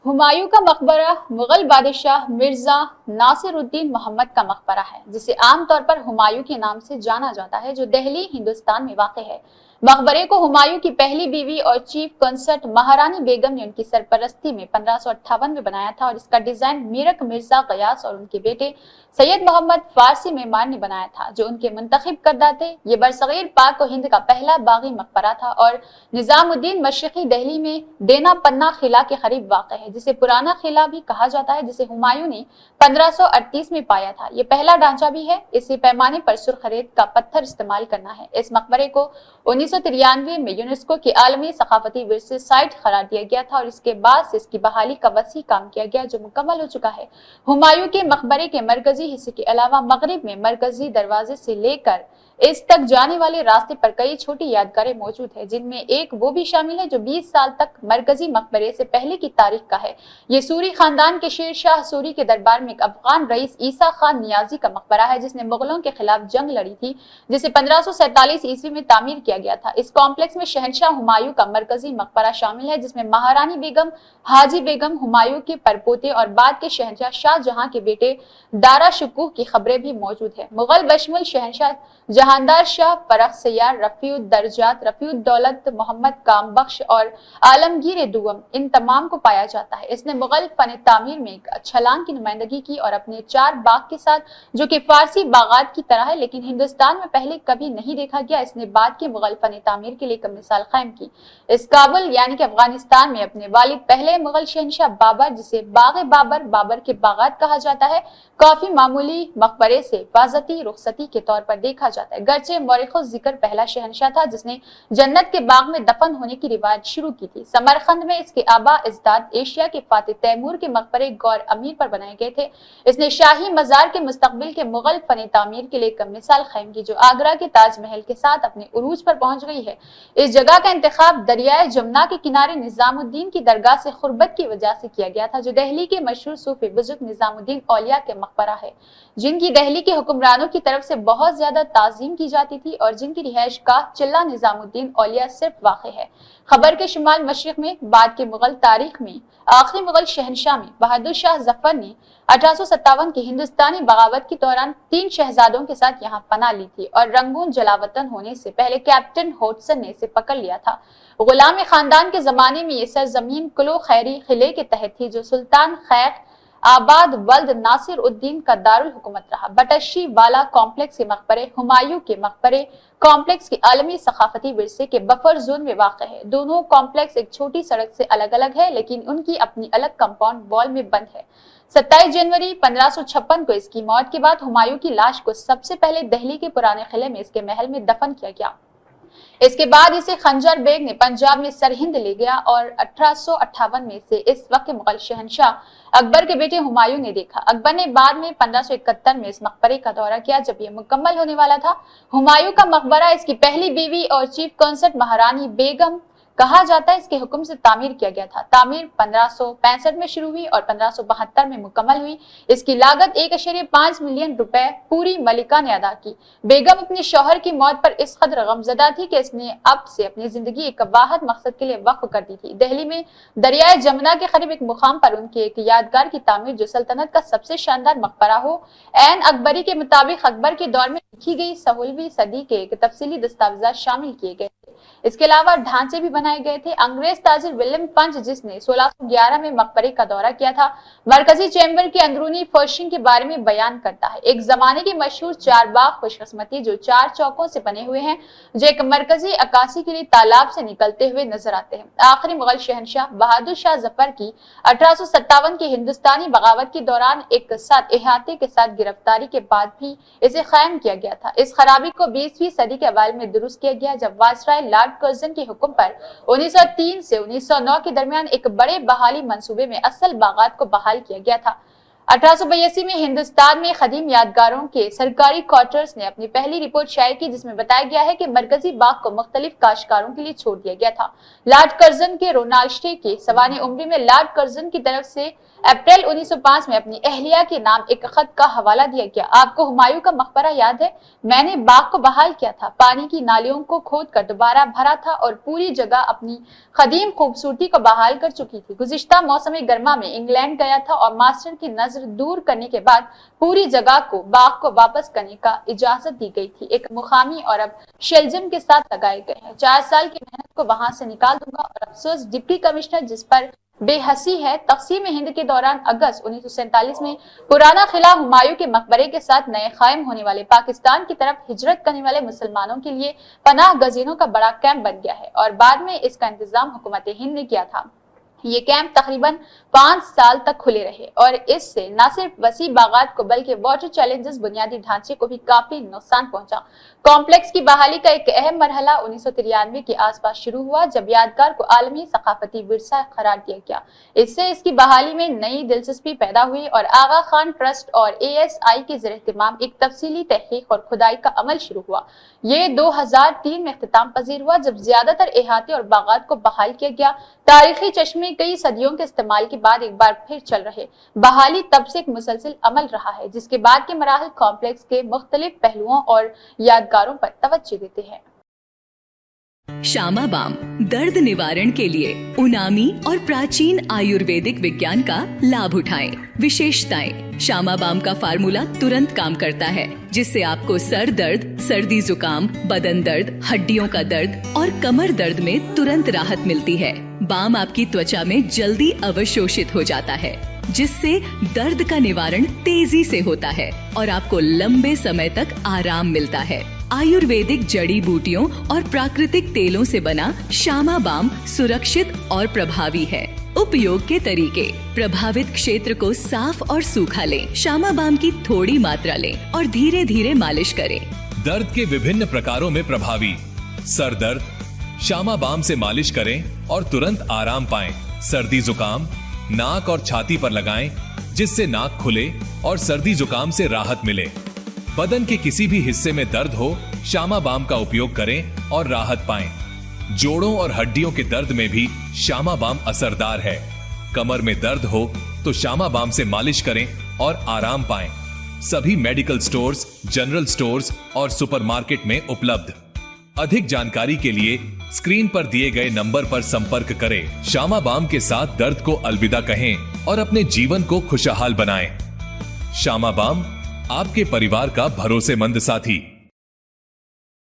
हुमायूं का मकबरा मुगल बादशाह मिर्जा नासिरुद्दीन मोहम्मद का मकबरा है, जिसे आमतौर पर हुमायूं के नाम से जाना जाता है, जो दिल्ली, हिंदुस्तान में वाक़ है। मकबरे को हुमायूं की पहली बीवी और चीफ कंसर्ट महारानी बेगम ने उनकी सरपरस्ती में 1558 में बनाया था और इसका डिजाइन मीरक मिर्जा गयास और उनके बेटे सैयद मोहम्मद फारसी मेमार ने बनाया था, जो उनके मुंतखब करदा थे। ये बरसगीर पाक और हिंद का पहला बागी मकबरा था और निजामुद्दीन मशरकी दिल्ली में देना पन्ना किला के करीब वाक़ है, जिसे पुराना किला भी कहा जाता है, जिसे हुमायूं ने 1538 में पाया था। ये पहला ढांचा भी है। इसी पैमाने पर सुर्खरेत का पत्थर इस्तेमाल करना है। इस मकबरे को 1993 में यूनेस्को की आलमी सकाफती विरसे साइट करार दिया गया था और इसके बाद से इसकी बहाली का वसी काम किया गया, जो मुकम्मल हो चुका है। हुमायूं के मकबरे के मरकजी हिस्से के अलावा मगरिब में मरकजी दरवाजे से लेकर इस तक जाने वाले रास्ते पर कई छोटी यादगारें मौजूद है, जिनमें एक वो भी शामिल है जो 20 साल तक मरकजी मकबरे से पहले की तारीख का है। ये सूरी खानदान के शेर शाह सूरी के दरबार में एक अफगान रईस ईसा खान नियाजी का मकबरा है, जिसने मुगलों के खिलाफ जंग लड़ी थी, जिसे 1547 ईस्वी में तामीर किया गया था। इस कॉम्प्लेक्स में शहनशाह हुमायूं का मरकजी मकबरा शामिल है, जिसमें महारानी बेगम, हाजी बेगम, हुमायूं के परपोते और बाद के शहनशाह शाहजहां के बेटे दारा शुकूह की खबरें भी मौजूद है। मुगल बशमुल शहनशाह जहानदार शाह, फरख सयार, रफीउद दर्जात, रफीउद दौलत, मोहम्मद काम बख्श और आलमगीर दुवम, इन तमाम को पाया जाता है। इसने मुगल फन तामीर में एक छलांग की नुमाइंदगी की और अपने 4 बाग के साथ, जो कि फारसी बागात की तरह है लेकिन हिंदुस्तान में पहले कभी नहीं देखा गया, इसने बाद के मुगल फन तामीर के लिए एक मिसाल कायम की। इस काबुल यानी कि अफगानिस्तान में अपने वालिद पहले मुगल शहनशाह बाबर, जिसे बाग बाबर, बाबर के बागात कहा जाता है, काफी मामूली मकबरे से हिफाजती रुखसती के तौर पर देखा जाता है। गर्चे मौरिखो जिक्र पहला शहनशाह था जिसने जन्नत के बाग में दफन होने की रिवायत शुरू की थी। समरकंद में इसके आबा इजदाद एशिया के फातिह तैमूर के मकबरे गौर अमीर पर बनाए गए थे। इसने शाही मजार के मुस्तकबिल के मुगल फन तामीर के लिए एक मिसाल कायम की, जो आगरा के ताजमहल के साथ अपने उरूज पर पहुंच गई है। इस जगह का इंतखाब दरियाए जमुना के किनारे निजामुद्दीन की दरगाह से खुरबत की वजह से किया गया था, जो दिल्ली के मशहूर सूफी बुजुर्ग निजामुद्दीन औलिया के मकबरा है, जिनकी दिल्ली के हुक्मरानों की तरफ से बहुत ज्यादा ताजीम की जाती थी और जिनकी रिहाइश का चिल्ला निजामुद्दीन औलिया सिर्फ वाक़ है। खबर के शुमाल मशरिक में बाद के मुगल तारीख में आखिरी मुगल शहनशाह में बहादुर शाह जफर ने 1857 की हिंदुस्तानी बगावत के दौरान 3 शहजादों के साथ यहाँ पनाह ली थी और रंगून जलावतन होने से पहले कैप्टन होटसन ने इसे पकड़ लिया था। गुलाम खानदान के जमाने में ये सरजमीन कुलो खैरी किले के तहत थी, जो सुल्तान खैर आबाद वल्द नासिर उद्दीन का दारुल हुकूमत रहा। बटशी वाला कॉम्प्लेक्स के मकबरे हुमायूं के मकबरे कॉम्प्लेक्स के आलमी सकाफती विरसे के बफर जोन में वाक़ है। दोनों कॉम्प्लेक्स एक छोटी सड़क से अलग अलग है, लेकिन उनकी अपनी अलग कंपाउंड वॉल में बंद है। 27 जनवरी 1556 को इसकी मौत के बाद हुमायूं की लाश को सबसे पहले दिल्ली के पुराने किले में इसके महल में दफन किया गया। इसके बाद इसे खंजर बेग ने पंजाब में सरहिंद ले गया और 1858 में से इस वक्त मुगल शहनशाह अकबर के बेटे हुमायूं ने देखा। अकबर ने बाद में 1571 में इस मकबरे का दौरा किया, जब यह मुकम्मल होने वाला था। हुमायूं का मकबरा इसकी पहली बीवी और चीफ कंसर्ट महारानी बेगम कहा जाता है, इसके हुक्म से तामीर किया गया था। तामीर 1565 में शुरू हुई और 1572 में मुकम्मल हुई। इसकी लागत 1.5 मिलियन रुपए पूरी मलिका ने अदा की। बेगम अपने शौहर की मौत पर इस कदर गमजदा थी कि इसने अब से अपनी जिंदगी एक वाहिद मकसद के लिए वक्फ कर दी थी। दिल्ली में दरियाए जमुना के करीब एक मुकाम पर उनके एक यादगार की तामीर, जो सल्तनत का सबसे शानदार मकबरा हो। ऐन अकबरी के मुताबिक अकबर के दौर में लिखी गई 16वीं सदी के एक तफसीली दस्तावेजात शामिल किए गए। इसके अलावा ढांचे भी बनाए गए थे। अंग्रेज ताजिर विलियम पंच, जिसने 1611 में मकबरे का दौरा किया था, मरकजी चैम्बर की अंदरूनी फर्शिंग के बारे में बयान करता है। एक जमाने के मशहूर 4 बाग खुशकिस्मती, जो 4 चौकों से बने हुए हैं, जो एक मरकजी अक्कासी के लिए तालाब से निकलते हुए नजर आते हैं। आखिरी मुगल शहनशाह बहादुर शाह जफर की 1857 की हिंदुस्तानी बगावत के दौरान एक साथ इहाते के साथ गिरफ्तारी के बाद भी इसे कायम किया गया था। इस खराबी को 20वीं सदी के अवाइल में दुरुस्त किया गया, जब वायसराय लॉर्ड कर्जन के हुक्म पर 1903 से 1909 के दरमियान एक बड़े बहाली मंसूबे में असल बागात को बहाल किया गया था। 1882 में हिंदुस्तान में खदीम यादगारों के सरकारी क्वार्टर्स ने अपनी पहली रिपोर्ट शाये की, जिसमें बताया गया है कि मरकजी बाग को मुख्तलिफ काश्तकारों के लिए छोड़ दिया गया था। लॉर्ड कर्जन के रोनाल्डे की सवाने उम्री में लॉर्ड कर्जन की तरफ से अप्रैल 1905 में अपनी अहलिया के नाम एक खत का हवाला दिया गया। आपको हुमायूं का मकबरा याद है? मैंने बाग को बहाल किया था, पानी की नालियों को खोद कर दोबारा भरा था और पूरी जगह अपनी खदीम खूबसूरती को बहाल कर चुकी थी। गुज़िश्ता मौसम गर्मा में इंग्लैंड गया था और मास्टर की नजर दूर करने के बाद पूरी जगह को बाग को वापस करने का इजाजत दी गई थी। एक मुकामी और अब शेल्जम के साथ लगाए गए हैं। 4 साल की मेहनत को वहां से निकाल दूंगा और अफसोस डिप्टी कमिश्नर जिस पर बेहसी है। तक़सीम हिंद के दौरान अगस्त 1947 में पुराना किला हुमायूं के मकबरे के साथ नए कायम होने वाले पाकिस्तान की तरफ हिजरत करने वाले मुसलमानों के लिए पनाह गजीनों का बड़ा कैंप बन गया है और बाद में इसका इंतजाम हुकूमत हिंद ने किया था। ये कैंप तकरीबन 5 साल तक खुले रहे और इससे न सिर्फ वसी बागात को बल्कि वाटर चैलेंजेस बुनियादी ढांचे को भी काफी नुकसान पहुंचा। कॉम्प्लेक्स की बहाली का एक अहम मरहला 1993 के आसपास शुरू हुआ, जब यादगार को आलमी सकाफती विरसा करार दिया गया। इससे इसकी बहाली में नई दिलचस्पी पैदा हुई और आगा खान ट्रस्ट और ASI के ज़ेर-ए-इत्तिमाम एक तफसीली तहकीक और खुदाई का अमल शुरू हुआ। ये 2003 में इख्तिताम पजीर हुआ, जब ज्यादातर इहाते और बागात को बहाल किया गया। तारीखी चश्मे कई सदियों के इस्तेमाल के बाद एक बार फिर चल रहे। बहाली तब से एक मुसलसिल अमल रहा है, जिसके बाद के मराहल कॉम्प्लेक्स के मुख्तलिफ पहलुओं और यादगारों पर तवज्जो देते हैं। शामा बाम दर्द निवारण के लिए उनामी और प्राचीन आयुर्वेदिक विज्ञान का लाभ उठाएं। विशेषताएं: शामा बाम का फार्मूला तुरंत काम करता है, जिससे आपको सर दर्द, सर्दी जुकाम, बदन दर्द, हड्डियों का दर्द और कमर दर्द में तुरंत राहत मिलती है। बाम आपकी त्वचा में जल्दी अवशोषित हो जाता है, जिससे दर्द का निवारण तेजी से होता है और आपको लंबे समय तक आराम मिलता है। आयुर्वेदिक जड़ी बूटियों और प्राकृतिक तेलों से बना शामा बाम सुरक्षित और प्रभावी है। उपयोग के तरीके: प्रभावित क्षेत्र को साफ और सूखा लें। शामा बाम की थोड़ी मात्रा लें और धीरे धीरे मालिश करें। दर्द के विभिन्न प्रकारों में प्रभावी: सर दर्द, शामा बाम से मालिश करें और तुरंत आराम पाएं। सर्दी जुकाम, नाक और छाती पर लगाएं, जिससे नाक खुले और सर्दी जुकाम से राहत मिले। बदन के किसी भी हिस्से में दर्द हो, शामा बाम का उपयोग करें और राहत पाएं। जोड़ों और हड्डियों के दर्द में भी शामा बाम असरदार है। कमर में दर्द हो तो शामा बाम से मालिश करें और आराम पाएं। सभी मेडिकल स्टोर्स, जनरल स्टोर्स और सुपरमार्केट में उपलब्ध। अधिक जानकारी के लिए स्क्रीन पर दिए गए नंबर पर संपर्क करें। शामा बाम के साथ दर्द को अलविदा कहें और अपने जीवन को खुशहाल बनाएं। शामा बाम, आपके परिवार का भरोसेमंद साथी।